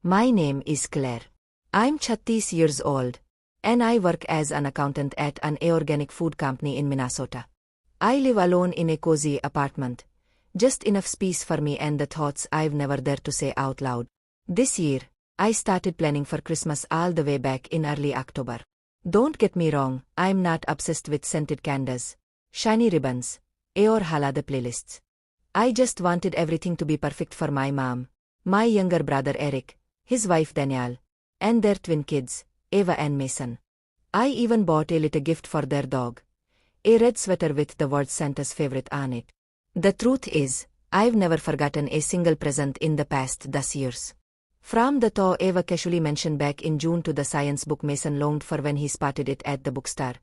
My name is Claire. I'm 36 years old, and I work as an accountant at an organic food company in Minnesota. I live alone in a cozy apartment, just enough space for me and the thoughts I've never dared to say out loud. This year, I started planning for Christmas all the way back in early October. Don't get me wrong, I'm not obsessed with scented candles, shiny ribbons, or holiday playlists. I just wanted everything to be perfect for my mom, my younger brother Eric, his wife Danielle, and their twin kids, Ava and Mason. I even bought a little gift for their dog, a red sweater with the word Santa's favorite on it. The truth is, I've never forgotten a single present in the past 10 years. From the toy Ava casually mentioned back in June to the science book Mason longed for when he spotted it at the bookstore.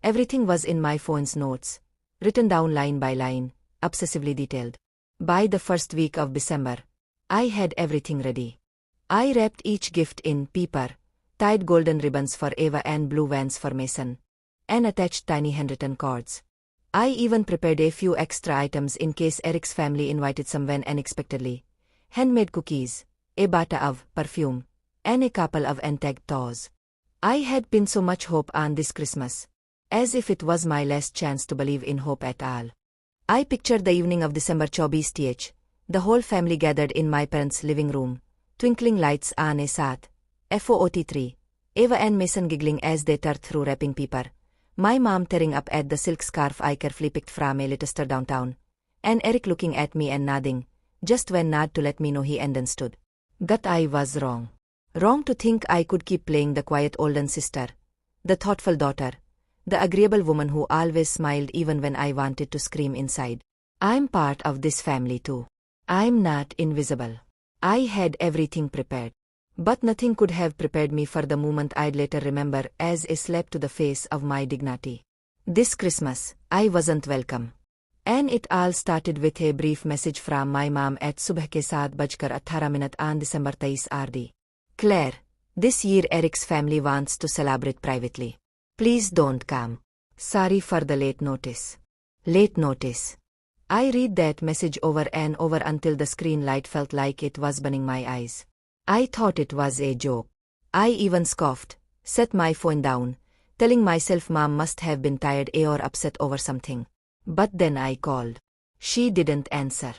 Everything was in my phone's notes, written down line by line, obsessively detailed. By the first week of December, I had everything ready. I wrapped each gift in paper, tied golden ribbons for Ava and blue Vans for Mason, and attached tiny handwritten cards. I even prepared a few extra items in case Eric's family invited someone unexpectedly. Handmade cookies, a bottle of perfume, and a couple of untagged toys. I had pinned so much hope on this Christmas, as if it was my last chance to believe in hope at all. I pictured the evening of December 24th, the whole family gathered in my parents' living room, twinkling lights on a sat, FOOT3, Ava and Mason giggling as they tore through wrapping paper, my mom tearing up at the silk scarf I carefully picked from a little store downtown, and Eric looking at me and nodding, just when nod to let me know he understood. That I was wrong. Wrong to think I could keep playing the quiet older sister, the thoughtful daughter, the agreeable woman who always smiled even when I wanted to scream inside. I'm part of this family too. I'm not invisible. I had everything prepared. But nothing could have prepared me for the moment I'd later remember as a slap to the face of my dignity. This Christmas, I wasn't welcome. And it all started with a brief message from my mom at subh ke 7:18 on December 23 RD. Claire, this year Eric's family wants to celebrate privately. Please don't come. Sorry for the late notice. Late notice. I read that message over and over until the screen light felt like it was burning my eyes. I thought it was a joke. I even scoffed, set my phone down, telling myself mom must have been tired or upset over something. But then I called. She didn't answer.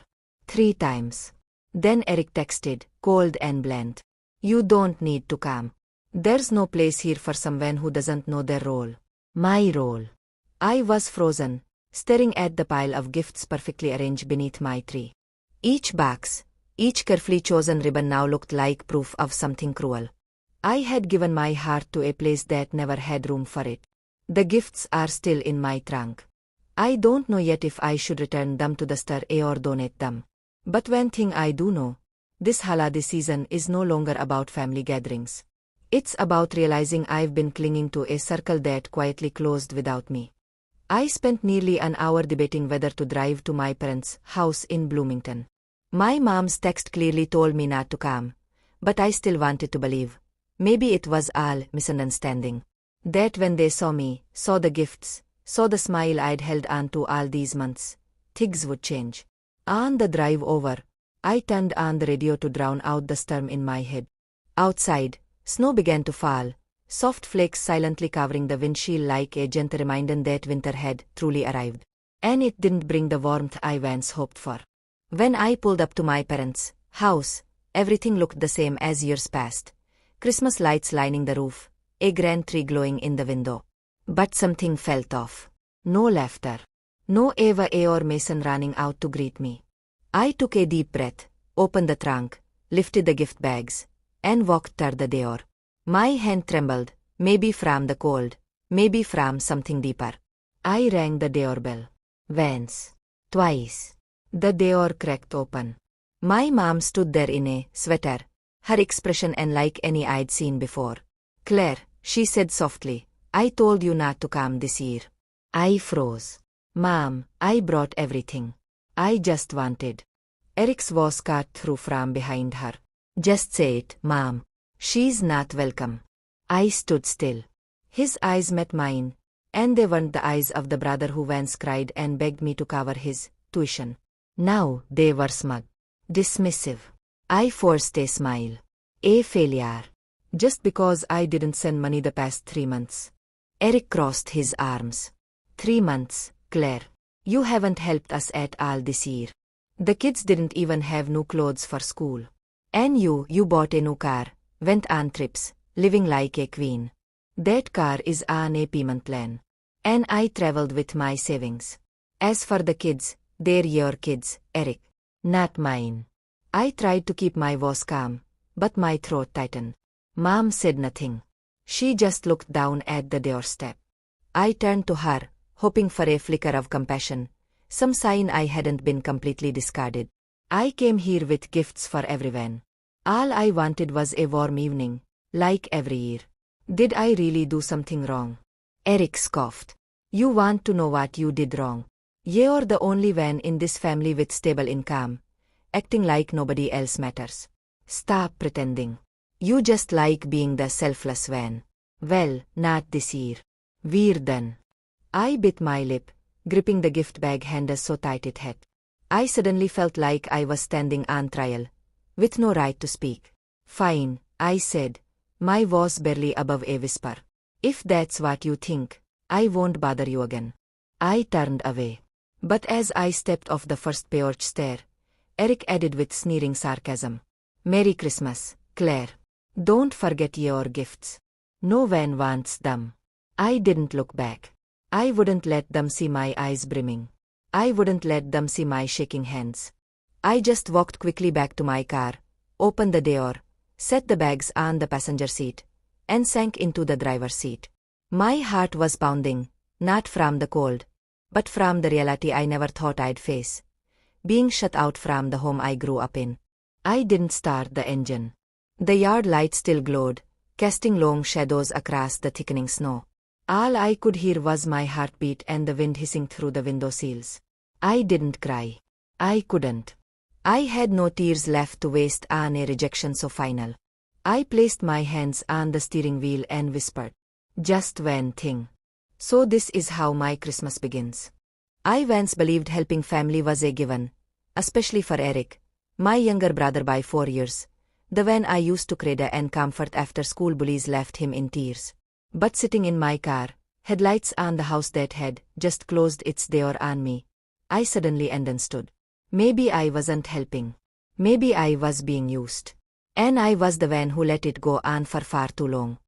3 times. Then Eric texted, cold and bland. You don't need to come. There's no place here for someone who doesn't know their role. My role. I was frozen, staring at the pile of gifts perfectly arranged beneath my tree. Each box, each carefully chosen ribbon now looked like proof of something cruel. I had given my heart to a place that never had room for it. The gifts are still in my trunk. I don't know yet if I should return them to the store or donate them. But one thing I do know, this holiday season is no longer about family gatherings. It's about realizing I've been clinging to a circle that quietly closed without me. I spent nearly an hour debating whether to drive to my parents' house in Bloomington. My mom's text clearly told me not to come, but I still wanted to believe. Maybe it was all misunderstanding. That when they saw me, saw the gifts, saw the smile I'd held on to all these months, things would change. On the drive over, I turned on the radio to drown out the storm in my head. Outside, snow began to fall, soft flakes silently covering the windshield like a gentle reminder that winter had truly arrived. And it didn't bring the warmth I once hoped for. When I pulled up to my parents' house, everything looked the same as years past. Christmas lights lining the roof, a grand tree glowing in the window. But something felt off. No laughter. No Ava or Mason running out to greet me. I took a deep breath, opened the trunk, lifted the gift bags, and walked toward the door. My hand trembled, maybe from the cold, maybe from something deeper. I rang the doorbell. Once. Twice. The door cracked open. My mom stood there in a sweater, her expression unlike any I'd seen before. Claire, she said softly, I told you not to come this year. I froze. Mom, I brought everything. I just wanted. Eric's voice cut through from behind her. Just say it, Mom. She's not welcome. I stood still. His eyes met mine, and they weren't the eyes of the brother who once cried and begged me to cover his tuition. Now they were smug. Dismissive. I forced a smile. A failure. Just because I didn't send money the past 3 months. Eric crossed his arms. 3 months, Claire. You haven't helped us at all this year. The kids didn't even have new clothes for school. And you bought a new car, went on trips, living like a queen. That car is on a payment plan. And I traveled with my savings. As for the kids, they're your kids, Eric. Not mine. I tried to keep my voice calm, but my throat tightened. Mom said nothing. She just looked down at the doorstep. I turned to her, hoping for a flicker of compassion, some sign I hadn't been completely discarded. I came here with gifts for everyone. All I wanted was a warm evening, like every year. Did I really do something wrong? Eric scoffed. You want to know what you did wrong? You're the only one in this family with stable income, acting like nobody else matters. Stop pretending. You just like being the selfless one. Well, not this year. We're done. I bit my lip, gripping the gift bag handle so tight it hurt. I suddenly felt like I was standing on trial, with no right to speak. Fine, I said, my voice barely above a whisper. If that's what you think, I won't bother you again. I turned away. But as I stepped off the first porch stair, Eric added with sneering sarcasm. Merry Christmas, Claire. Don't forget your gifts. No one wants them. I didn't look back. I wouldn't let them see my eyes brimming. I wouldn't let them see my shaking hands. I just walked quickly back to my car, opened the door, set the bags on the passenger seat, and sank into the driver's seat. My heart was pounding, not from the cold, but from the reality I never thought I'd face. Being shut out from the home I grew up in. I didn't start the engine. The yard light still glowed, casting long shadows across the thickening snow. All I could hear was my heartbeat and the wind hissing through the window sills. I didn't cry. I couldn't. I had no tears left to waste on a rejection so final. I placed my hands on the steering wheel and whispered. Just one thing. So this is how my Christmas begins. I once believed helping family was a given, especially for Eric, my younger brother by 4 years, the one I used to cradle and comfort after school bullies left him in tears. But sitting in my car, headlights on the house that had just closed its door on me, I suddenly understood. Maybe I wasn't helping. Maybe I was being used. And I was the one who let it go on for far too long.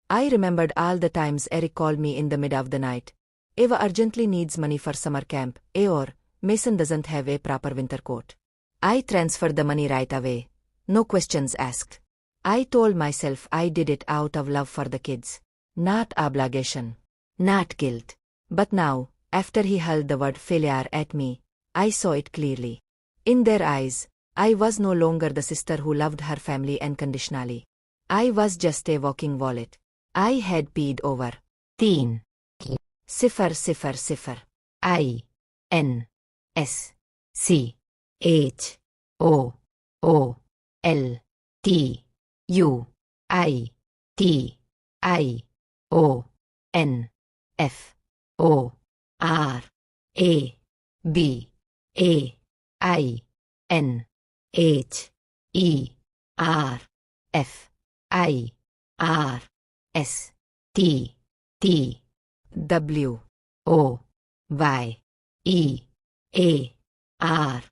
I remembered all the times Eric called me in the mid of the night. Eva urgently needs money for summer camp, or Mason doesn't have a proper winter coat. I transferred the money right away. No questions asked. I told myself I did it out of love for the kids. Not obligation. Not guilt. But now, after he hurled the word failure at me, I saw it clearly. In their eyes, I was no longer the sister who loved her family unconditionally. I was just a walking wallet. I had paid over. Teen. Cipher. I. N. S. C. H. O. O. L. T. U. I. T. I. O. N. F. O. R. A. B. A. I. N. H. E. R. F. I. R. S. T. T. W. O. Y. E. A. R.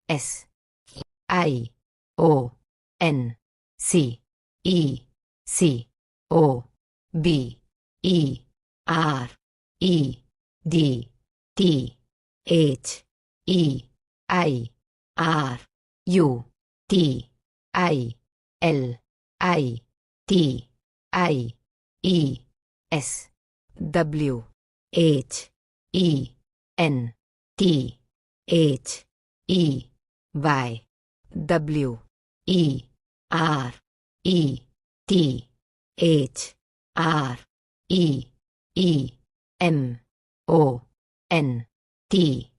S. I. O. N. C. E. C. O. B. E. R. E. D. T. H. E. I. R. U. T. I. L. I. T. I. E. S. W. H. E. N. T. H. E. Y. W. E. R. E. T. H. R. E. E. M. O. N. T.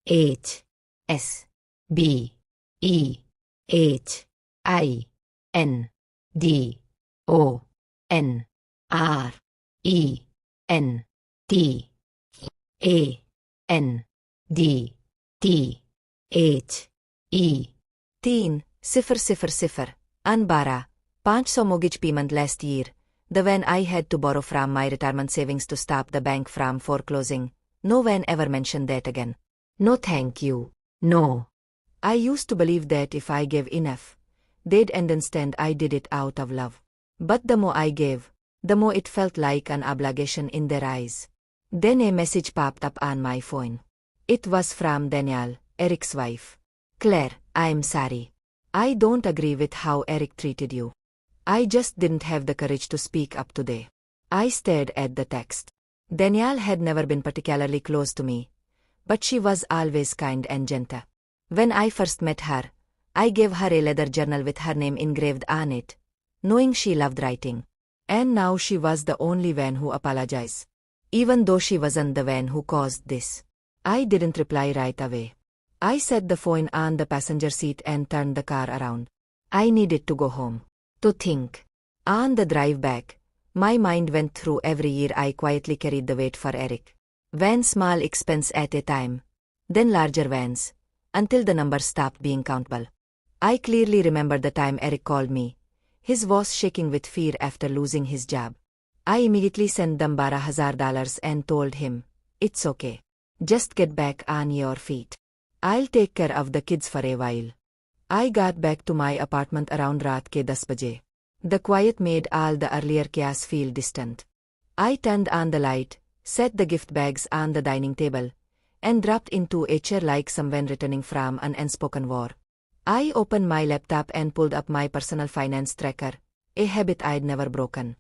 H. S. B. E. H. I. N. D. O. N. R. E. N. T. A. N. D. T. H. E. Teen. 000. Anbara. 500 mortgage payment last year, the when I had to borrow from my retirement savings to stop the bank from foreclosing. No one ever mentioned that again. No thank you. No. I used to believe that if I gave enough, they'd understand I did it out of love. But the more I gave, the more it felt like an obligation in their eyes. Then a message popped up on my phone. It was from Danielle, Eric's wife. Claire, I'm sorry. I don't agree with how Eric treated you. I just didn't have the courage to speak up today. I stared at the text. Danielle had never been particularly close to me, but she was always kind and gentle. When I first met her, I gave her a leather journal with her name engraved on it, knowing she loved writing. And now she was the only one who apologized. Even though she wasn't the one who caused this. I didn't reply right away. I set the phone on the passenger seat and turned the car around. I needed to go home. To think. On the drive back, my mind went through every year I quietly carried the weight for Eric. One small expense at a time, then larger ones, until the number stopped being countable. I clearly remember the time Eric called me, his voice shaking with fear after losing his job. I immediately sent them $12,000 and told him, "It's okay. Just get back on your feet. I'll take care of the kids for a while." I got back to my apartment around raat ke 10 baje. The quiet made all the earlier chaos feel distant. I turned on the light, set the gift bags on the dining table, and dropped into a chair like someone returning from an unspoken war. I opened my laptop and pulled up my personal finance tracker, a habit I'd never broken.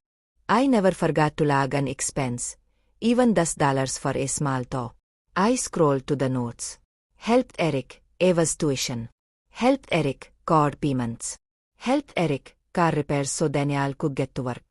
I never forgot to log an expense, even $10 for a small toy. I scrolled to the notes. Helped Eric, Ava's tuition. Helped Eric, card payments. Helped Eric, car repairs so Danielle could get to work.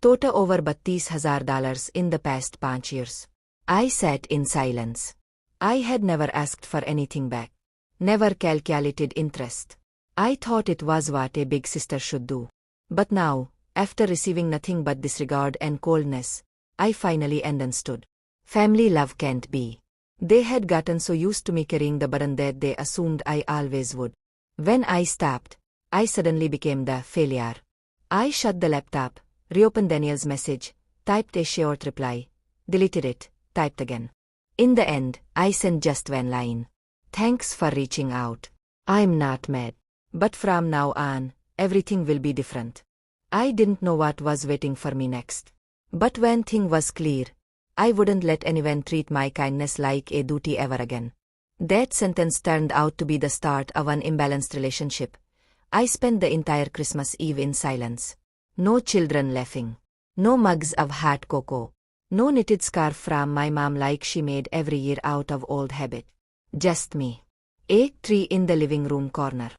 Total over $32,000 in the past 5 years. I sat in silence. I had never asked for anything back. Never calculated interest. I thought it was what a big sister should do. But now, after receiving nothing but disregard and coldness, I finally understood. Family love can't be. They had gotten so used to me carrying the burden that they assumed I always would. When I stopped, I suddenly became the failure. I shut the laptop, reopened Danielle's message, typed a short reply, deleted it, typed again. In the end, I sent just one line. "Thanks for reaching out. I'm not mad. But from now on, everything will be different." I didn't know what was waiting for me next. But one thing was clear. I wouldn't let anyone treat my kindness like a duty ever again. That sentence turned out to be the start of an imbalanced relationship. I spent the entire Christmas Eve in silence. No children laughing. No mugs of hot cocoa. No knitted scarf from my mom like she made every year out of old habit. Just me. A tree in the living room corner.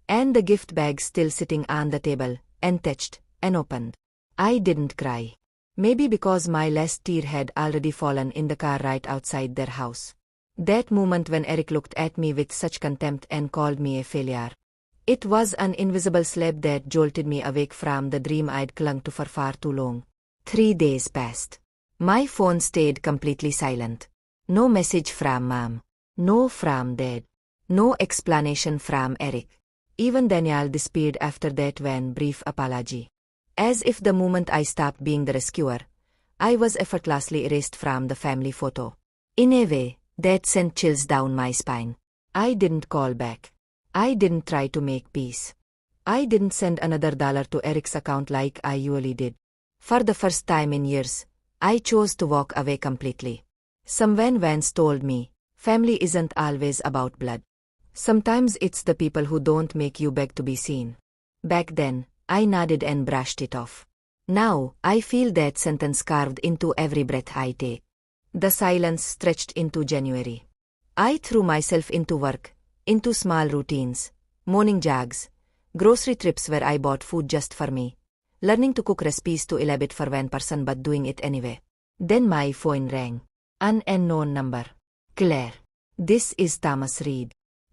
And the gift bag still sitting on the table, untouched, unopened. I didn't cry. Maybe because my last tear had already fallen in the car right outside their house. That moment when Eric looked at me with such contempt and called me a failure. It was an invisible slap that jolted me awake from the dream I'd clung to for far too long. 3 days passed. My phone stayed completely silent. No message from Mom. No from Dad. No explanation from Eric. Even Danielle disappeared after that one brief apology. As if the moment I stopped being the rescuer, I was effortlessly erased from the family photo. In a way, that sent chills down my spine. I didn't call back. I didn't try to make peace. I didn't send another dollar to Eric's account like I usually did. For the first time in years, I chose to walk away completely. Someone once told me, family isn't always about blood. Sometimes it's the people who don't make you beg to be seen. Back then, I nodded and brushed it off. Now, I feel that sentence carved into every breath I take. The silence stretched into January. I threw myself into work, into small routines, morning jogs, grocery trips where I bought food just for me, learning to cook recipes too elaborate for one person but doing it anyway. Then my phone rang. An unknown number. Claire. This is Thomas Reed.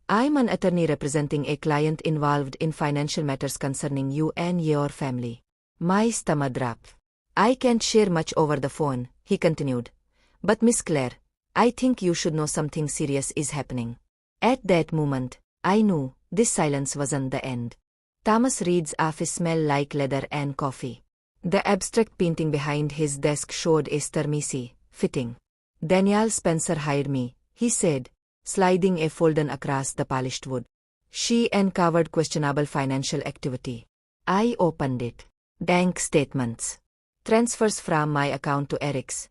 I'm an attorney representing a client involved in financial matters concerning you and your family. My stomach dropped. I can't share much over the phone, he continued. But Miss Claire, I think you should know something serious is happening. At that moment, I knew this silence wasn't the end. Thomas Reed's office smelled like leather and coffee. The abstract painting behind his desk showed a Missy, fitting. Danielle Spencer hired me, he said, sliding a folder across the polished wood. She uncovered questionable financial activity. I opened it. Bank statements. Transfers from my account to Eric's.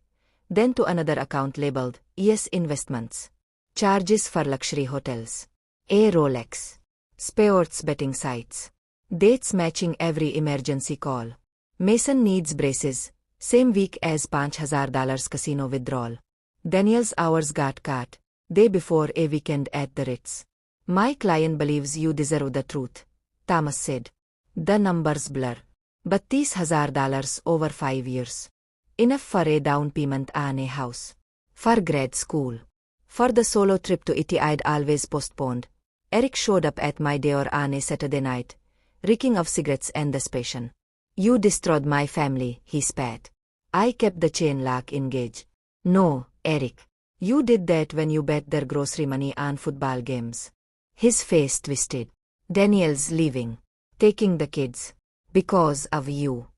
Then to another account labeled, ES Investments. Charges for luxury hotels. A Rolex. Sports betting sites. Dates matching every emergency call. Mason needs braces. Same week as $5,000 casino withdrawal. Daniel's hours got cut. Day before a weekend at the Ritz. My client believes you deserve the truth, Thomas said. The numbers blur. But $30,000 over 5 years. Enough for a down payment on a house. For grad school. For the solo trip to Italy I'd always postponed. Eric showed up at my door on a Saturday night, reeking of cigarettes and desperation. You destroyed my family, he spat. I kept the chain lock engaged. No, Eric. You did that when you bet their grocery money on football games. His face twisted. Daniel's leaving. Taking the kids. Because of you.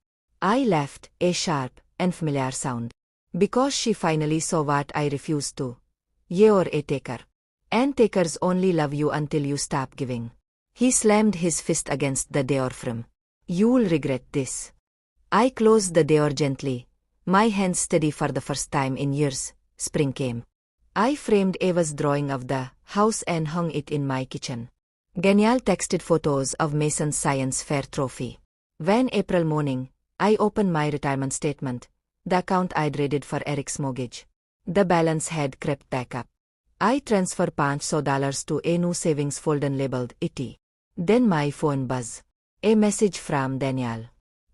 I laughed, a sharp and familiar sound. Because she finally saw what I refused to. You're a taker. And takers only love you until you stop giving. He slammed his fist against the door frame. You'll regret this. I closed the door gently, my hands steady for the first time in years. Spring came. I framed Ava's drawing of the house and hung it in my kitchen. Danielle texted photos of Mason's science fair trophy. When April morning, I opened my retirement statement, the account I'd raided for Eric's mortgage. The balance had crept back up. I transferred $500 to a new savings folder labeled IT. Then my phone buzzed. A message from Danielle.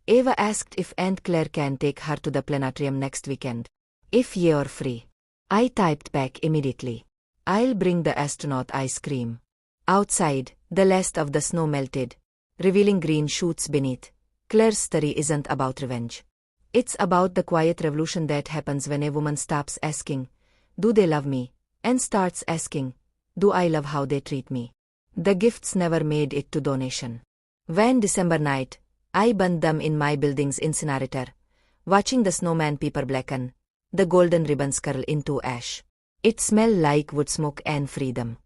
Ava asked if Aunt Claire can take her to the planetarium next weekend. If you're free. I typed back immediately. I'll bring the astronaut ice cream. Outside, the last of the snow melted, revealing green shoots beneath. Claire's story isn't about revenge. It's about the quiet revolution that happens when a woman stops asking, do they love me? And starts asking, do I love how they treat me? The gifts never made it to donation. When December night, I burned them in my building's incinerator, watching the snowman paper blacken, the golden ribbons curl into ash. It smelled like wood smoke and freedom.